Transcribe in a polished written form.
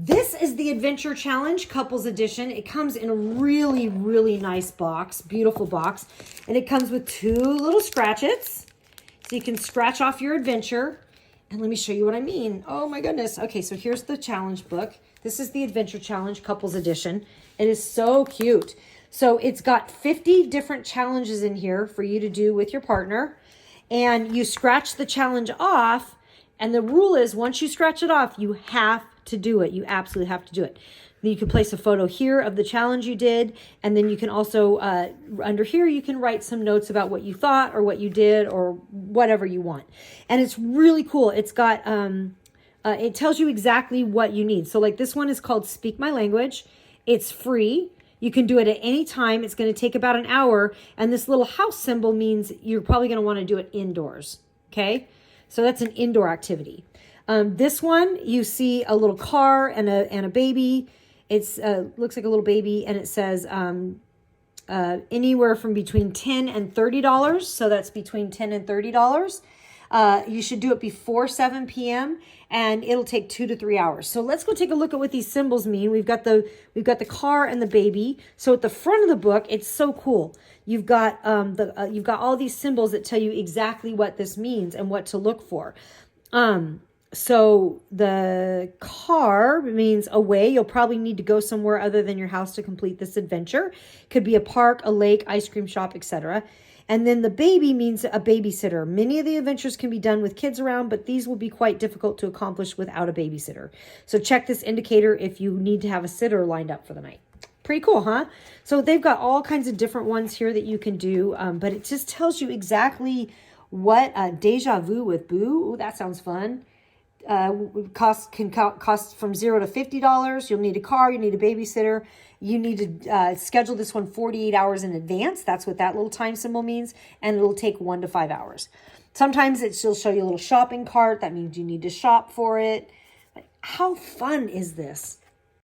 This is the Adventure Challenge Couples Edition. It comes in a really, really nice box, beautiful box. And it comes with 2 little scratchets. So you can scratch off your adventure. And let me show you what I mean. Oh my goodness. Okay, so here's the challenge book. This is the Adventure Challenge Couples Edition. It is so cute. So it's got 50 different challenges in here for you to do with your partner. And you scratch the challenge off. And the rule is once you scratch it off, you have to do it. You absolutely have to do it. You can place a photo here of the challenge you did. And then you can also, under here, you can write some notes about what you thought or what you did or whatever you want. And it's really cool. It's got, it tells you exactly what you need. So like this one is called Speak My Language. It's free. You can do it at any time. It's going to take about an hour. And this little house symbol means you're probably going to want to do it indoors. Okay. So that's an indoor activity. This one, you see a little car and a baby. It's looks like a little baby, and it says anywhere from between $10 and $30. So that's between $10 and $30. You should do it before 7 p.m. and it'll take 2 to 3 hours. So let's go take a look at what these symbols mean. We've got the car and the baby. So at the front of the book, it's so cool. You've got you've got all these symbols that tell you exactly what this means and what to look for. So the car means away. You'll probably need to go somewhere other than your house to complete this adventure. Could be a park, a lake, ice cream shop, etc. And then the baby means a babysitter. Many of the adventures can be done with kids around, but these will be quite difficult to accomplish without a babysitter. So check this indicator if you need to have a sitter lined up for the night. Pretty cool, huh? So they've got all kinds of different ones here that you can do, but it just tells you exactly what Deja Vu with Boo. Ooh, that sounds fun. Can cost from $0 to $50. You'll need a car. You need a babysitter. You need to schedule this one 48 hours in advance. That's what that little time symbol means. And it'll take 1 to 5 hours. Sometimes it'll show you a little shopping cart. That means you need to shop for it. How fun is this?